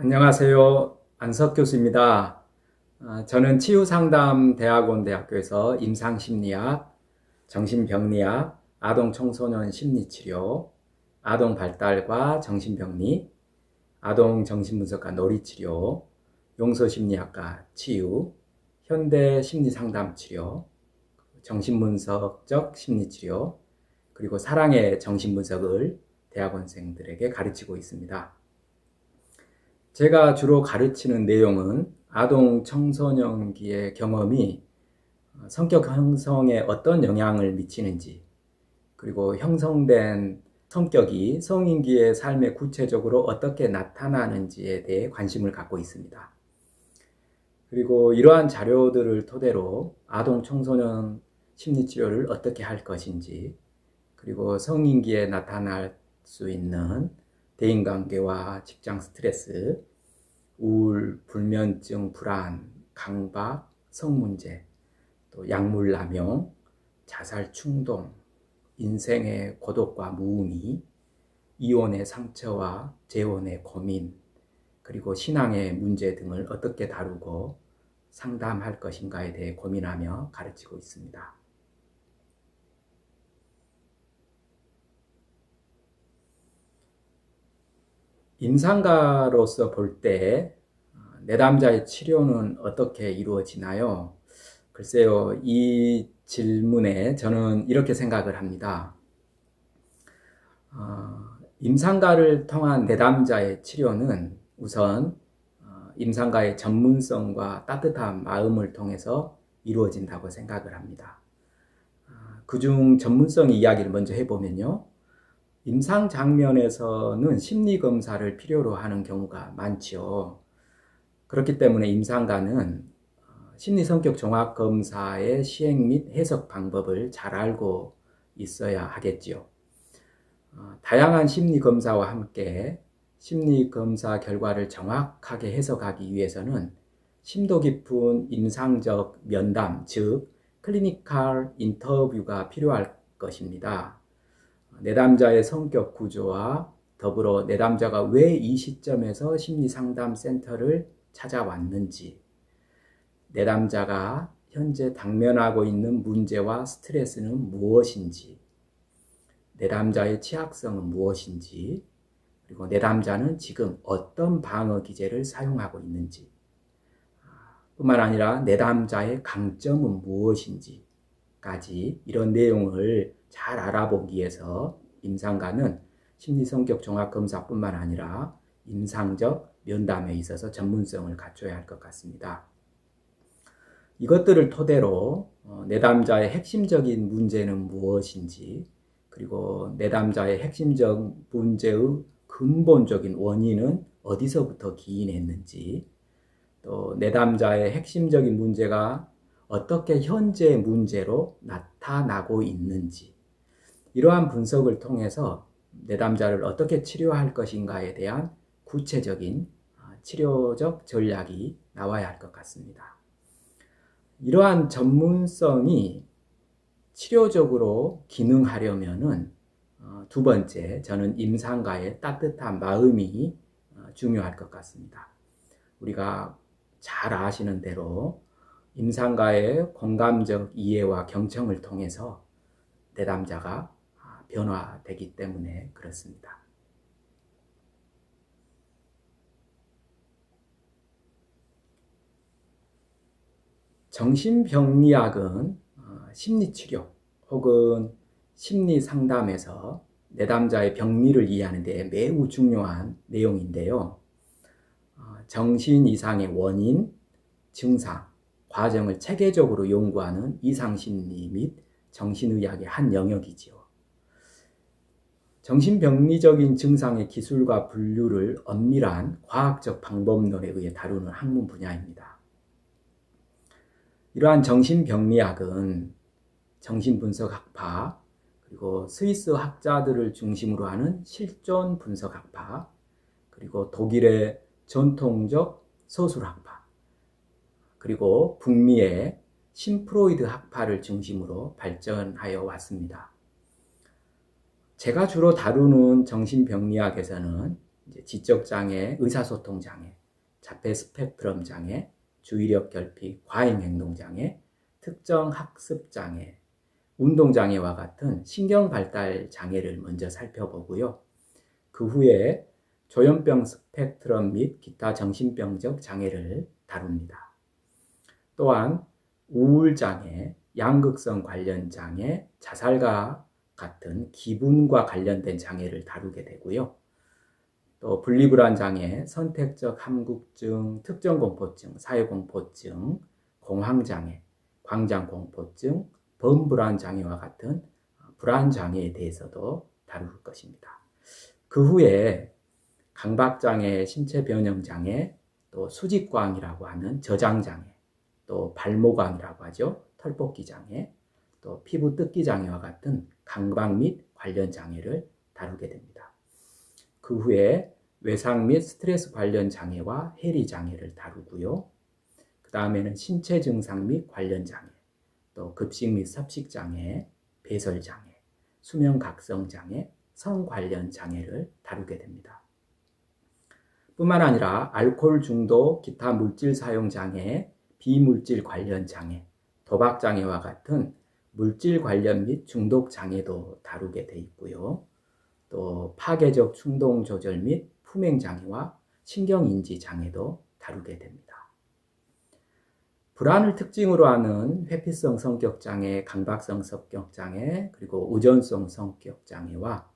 안녕하세요. 안석 교수입니다. 저는 치유상담대학원대학교에서 임상심리학, 정신병리학, 아동청소년 심리치료, 아동발달과 정신병리, 아동정신분석과 놀이치료, 용서심리학과 치유, 현대심리상담치료, 정신분석적 심리치료, 그리고 사랑의 정신분석을 대학원생들에게 가르치고 있습니다. 제가 주로 가르치는 내용은 아동 청소년기의 경험이 성격 형성에 어떤 영향을 미치는지, 그리고 형성된 성격이 성인기의 삶에 구체적으로 어떻게 나타나는지에 대해 관심을 갖고 있습니다. 그리고 이러한 자료들을 토대로 아동 청소년 심리치료를 어떻게 할 것인지, 그리고 성인기에 나타날 수 있는 대인관계와 직장 스트레스, 우울, 불면증, 불안, 강박, 성문제, 또 약물남용, 자살 충동, 인생의 고독과 무의미, 이혼의 상처와 재혼의 고민, 그리고 신앙의 문제 등을 어떻게 다루고 상담할 것인가에 대해 고민하며 가르치고 있습니다. 임상가로서 볼 때 내담자의 치료는 어떻게 이루어지나요? 글쎄요, 이 질문에 저는 이렇게 생각을 합니다. 임상가를 통한 내담자의 치료는 우선 임상가의 전문성과 따뜻한 마음을 통해서 이루어진다고 생각을 합니다. 그중 전문성 이야기를 먼저 해보면요. 임상 장면에서는 심리검사를 필요로 하는 경우가 많지요. 그렇기 때문에 임상가는 심리성격종합검사의 시행 및 해석 방법을 잘 알고 있어야 하겠지요. 다양한 심리검사와 함께 심리검사 결과를 정확하게 해석하기 위해서는 심도 깊은 임상적 면담, 즉 클리니컬 인터뷰가 필요할 것입니다. 내담자의 성격 구조와 더불어 내담자가 왜 이 시점에서 심리상담센터를 찾아왔는지, 내담자가 현재 당면하고 있는 문제와 스트레스는 무엇인지, 내담자의 취약성은 무엇인지, 그리고 내담자는 지금 어떤 방어 기제를 사용하고 있는지, 뿐만 아니라 내담자의 강점은 무엇인지까지 이런 내용을 잘 알아보기 위해서 임상가는 심리성격종합검사뿐만 아니라 임상적 면담에 있어서 전문성을 갖춰야 할 것 같습니다. 이것들을 토대로 내담자의 핵심적인 문제는 무엇인지, 그리고 내담자의 핵심적 문제의 근본적인 원인은 어디서부터 기인했는지, 또 내담자의 핵심적인 문제가 어떻게 현재 문제로 나타나고 있는지, 이러한 분석을 통해서 내담자를 어떻게 치료할 것인가에 대한 구체적인 치료적 전략이 나와야 할 것 같습니다. 이러한 전문성이 치료적으로 기능하려면은 두 번째, 저는 임상가의 따뜻한 마음이 중요할 것 같습니다. 우리가 잘 아시는 대로 임상가의 공감적 이해와 경청을 통해서 내담자가 변화되기 때문에 그렇습니다. 정신병리학은 심리치료 혹은 심리상담에서 내담자의 병리를 이해하는 데 매우 중요한 내용인데요. 정신 이상의 원인, 증상, 과정을 체계적으로 연구하는 이상심리 및 정신의학의 한 영역이지요. 정신병리적인 증상의 기술과 분류를 엄밀한 과학적 방법론에 의해 다루는 학문 분야입니다. 이러한 정신병리학은 정신분석학파, 그리고 스위스 학자들을 중심으로 하는 실존 분석학파, 그리고 독일의 전통적 서술학파, 그리고 북미의 신프로이드 학파를 중심으로 발전하여 왔습니다. 제가 주로 다루는 정신병리학에서는 이제 지적장애, 의사소통장애, 자폐 스펙트럼 장애, 주의력 결핍, 과잉행동장애, 특정 학습장애, 운동장애와 같은 신경발달 장애를 먼저 살펴보고요. 그 후에 조현병 스펙트럼 및 기타 정신병적 장애를 다룹니다. 또한 우울장애, 양극성 관련 장애, 자살과 같은 기분과 관련된 장애를 다루게 되고요. 또 분리불안 장애, 선택적 함국증, 특정공포증, 사회공포증, 공황장애, 광장공포증, 범불안장애와 같은 불안장애에 대해서도 다룰 것입니다. 그 후에 강박장애, 신체변형장애, 또 수직광이라고 하는 저장장애, 또 발모광이라고 하죠. 털뽑기장애, 또 피부 뜯기장애와 같은 강박 및 관련 장애를 다루게 됩니다. 그 후에 외상 및 스트레스 관련 장애와 해리 장애를 다루고요. 그 다음에는 신체 증상 및 관련 장애, 또 급식 및 섭식 장애, 배설 장애, 수면 각성 장애, 성 관련 장애를 다루게 됩니다. 뿐만 아니라 알코올 중독, 기타 물질 사용 장애, 비물질 관련 장애, 도박 장애와 같은 물질 관련 및 중독 장애도 다루게 돼 있고요. 또 파괴적 충동 조절 및 품행 장애와 신경인지 장애도 다루게 됩니다. 불안을 특징으로 하는 회피성 성격장애, 강박성 성격장애, 그리고 의존성 성격장애와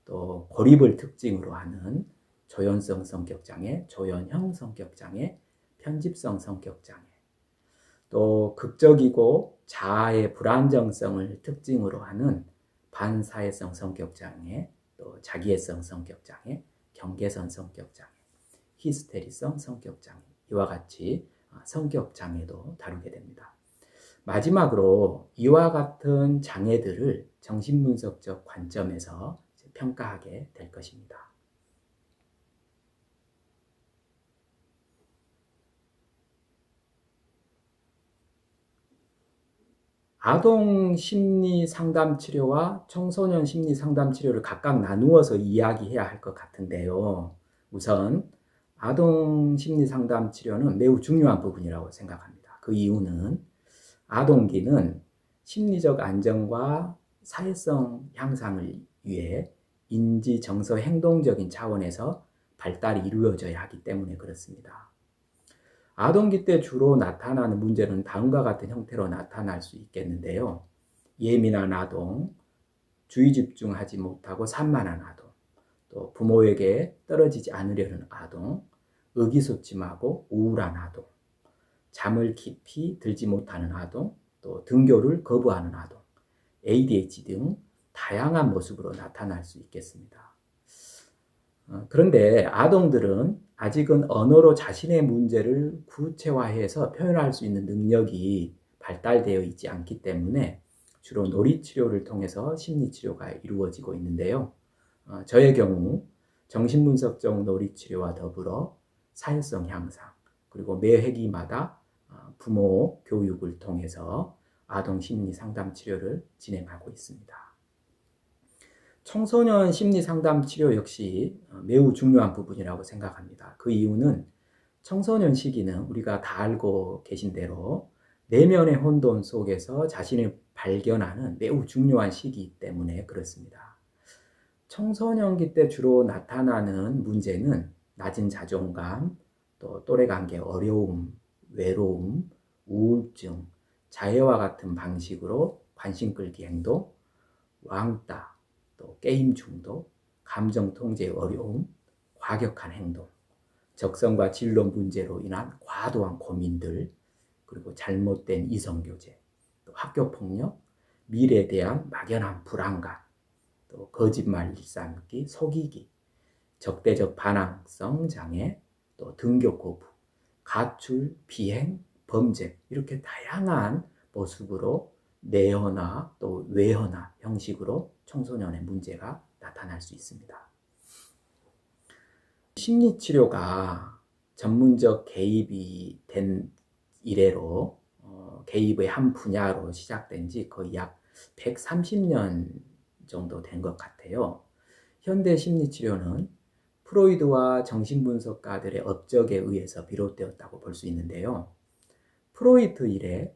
또 고립을 특징으로 하는 조현성 성격장애, 조현형 성격장애, 편집성 성격장애, 또 극적이고 자아의 불안정성을 특징으로 하는 반사회성 성격장애, 또 자기애성 성격장애, 경계선 성격장애, 히스테리성 성격장애, 이와 같이 성격장애도 다루게 됩니다. 마지막으로 이와 같은 장애들을 정신분석적 관점에서 평가하게 될 것입니다. 아동 심리 상담 치료와 청소년 심리 상담 치료를 각각 나누어서 이야기해야 할 것 같은데요. 우선 아동 심리 상담 치료는 매우 중요한 부분이라고 생각합니다. 그 이유는 아동기는 심리적 안정과 사회성 향상을 위해 인지, 정서, 행동적인 차원에서 발달이 이루어져야 하기 때문에 그렇습니다. 아동기 때 주로 나타나는 문제는 다음과 같은 형태로 나타날 수 있겠는데요. 예민한 아동, 주의 집중하지 못하고 산만한 아동, 또 부모에게 떨어지지 않으려는 아동, 의기소침하고 우울한 아동, 잠을 깊이 들지 못하는 아동, 또 등교를 거부하는 아동, ADHD 등 다양한 모습으로 나타날 수 있겠습니다. 그런데 아동들은 아직은 언어로 자신의 문제를 구체화해서 표현할 수 있는 능력이 발달되어 있지 않기 때문에 주로 놀이치료를 통해서 심리치료가 이루어지고 있는데요. 저의 경우 정신분석적 놀이치료와 더불어 사회성 향상, 그리고 매 회기마다 부모 교육을 통해서 아동 심리 상담 치료를 진행하고 있습니다. 청소년 심리 상담 치료 역시 매우 중요한 부분이라고 생각합니다. 그 이유는 청소년 시기는 우리가 다 알고 계신 대로 내면의 혼돈 속에서 자신을 발견하는 매우 중요한 시기이기 때문에 그렇습니다. 청소년기 때 주로 나타나는 문제는 낮은 자존감, 또 또래관계 어려움, 외로움, 우울증, 자해와 같은 방식으로 관심 끌기 행동, 왕따, 또 게임 중독, 감정 통제의 어려움, 과격한 행동, 적성과 진로 문제로 인한 과도한 고민들, 그리고 잘못된 이성교제, 또 학교폭력, 미래에 대한 막연한 불안감, 또 거짓말 일삼기, 속이기, 적대적 반항성 장애, 또 등교 거부, 가출, 비행, 범죄, 이렇게 다양한 모습으로 내현화 또 외현화 형식으로 청소년의 문제가 나타날 수 있습니다. 심리치료가 전문적 개입이 된 이래로 개입의 한 분야로 시작된 지 거의 약 130년 정도 된 것 같아요. 현대 심리치료는 프로이드와 정신분석가들의 업적에 의해서 비롯되었다고 볼 수 있는데요. 프로이트 이래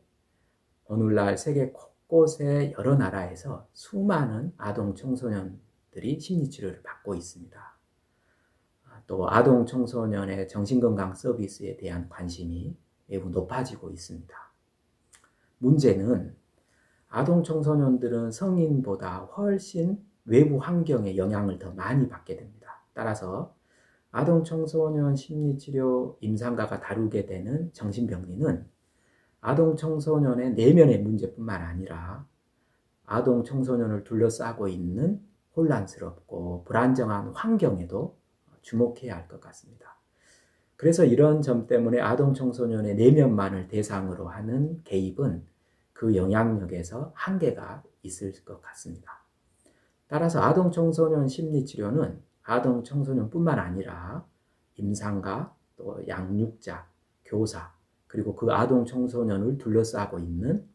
오늘날 세계 곳곳의 여러 나라에서 수많은 아동 청소년들이 심리치료를 받고 있습니다. 또 아동 청소년의 정신건강 서비스에 대한 관심이 매우 높아지고 있습니다. 문제는 아동 청소년들은 성인보다 훨씬 외부 환경의 영향을 더 많이 받게 됩니다. 따라서 아동 청소년 심리치료 임상가가 다루게 되는 정신병리는 아동 청소년의 내면의 문제뿐만 아니라 아동 청소년을 둘러싸고 있는 혼란스럽고 불안정한 환경에도 주목해야 할 것 같습니다. 그래서 이런 점 때문에 아동 청소년의 내면만을 대상으로 하는 개입은 그 영향력에서 한계가 있을 것 같습니다. 따라서 아동 청소년 심리치료는 아동 청소년뿐만 아니라 임상가, 또 양육자, 교사, 그리고 그 아동 청소년을 둘러싸고 있는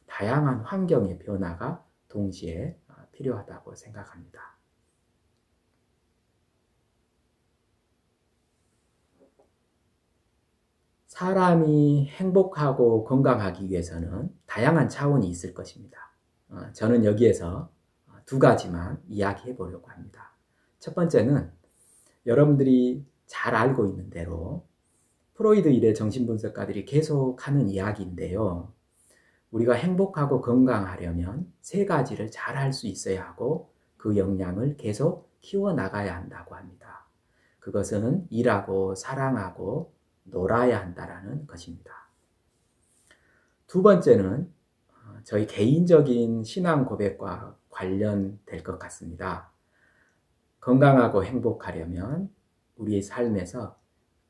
다양한 환경의 변화가 동시에 필요하다고 생각합니다. 사람이 행복하고 건강하기 위해서는 다양한 차원이 있을 것입니다. 저는 여기에서 두 가지만 이야기해 보려고 합니다. 첫 번째는 여러분들이 잘 알고 있는 대로 프로이드 이래 정신분석가들이 계속하는 이야기인데요. 우리가 행복하고 건강하려면 세 가지를 잘 할 수 있어야 하고 그 역량을 계속 키워나가야 한다고 합니다. 그것은 일하고 사랑하고 놀아야 한다라는 것입니다. 두 번째는 저희 개인적인 신앙 고백과 관련될 것 같습니다. 건강하고 행복하려면 우리의 삶에서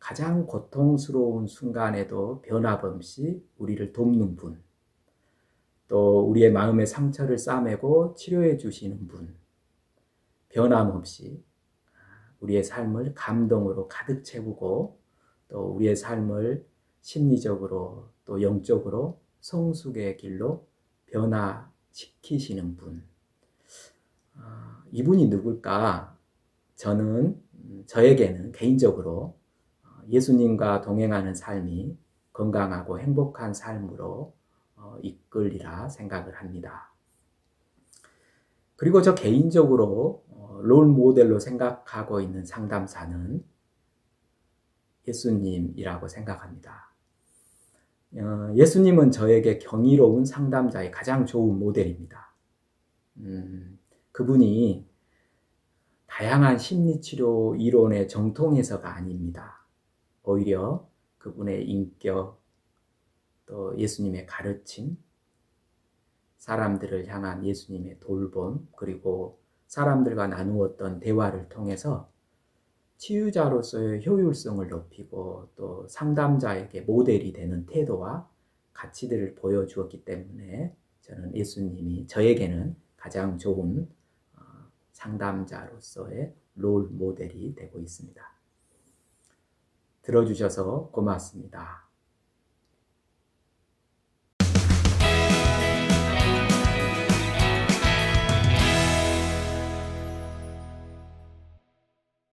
가장 고통스러운 순간에도 변함없이 우리를 돕는 분, 또 우리의 마음의 상처를 싸매고 치료해 주시는 분, 변함없이 우리의 삶을 감동으로 가득 채우고 또 우리의 삶을 심리적으로 또 영적으로 성숙의 길로 변화시키시는 분. 이분이 누굴까? 저에게는 개인적으로 예수님과 동행하는 삶이 건강하고 행복한 삶으로 이끌리라 생각을 합니다. 그리고 저 개인적으로 롤 모델로 생각하고 있는 상담사는 예수님이라고 생각합니다. 예수님은 저에게 경이로운 상담자의 가장 좋은 모델입니다. 그분이 다양한 심리치료 이론의 정통에서가 아닙니다. 오히려 그분의 인격, 또 예수님의 가르침, 사람들을 향한 예수님의 돌봄, 그리고 사람들과 나누었던 대화를 통해서 치유자로서의 효율성을 높이고 또 상담자에게 모델이 되는 태도와 가치들을 보여주었기 때문에 저는 예수님이 저에게는 가장 좋은 상담자로서의 롤 모델이 되고 있습니다. 들어주셔서 고맙습니다.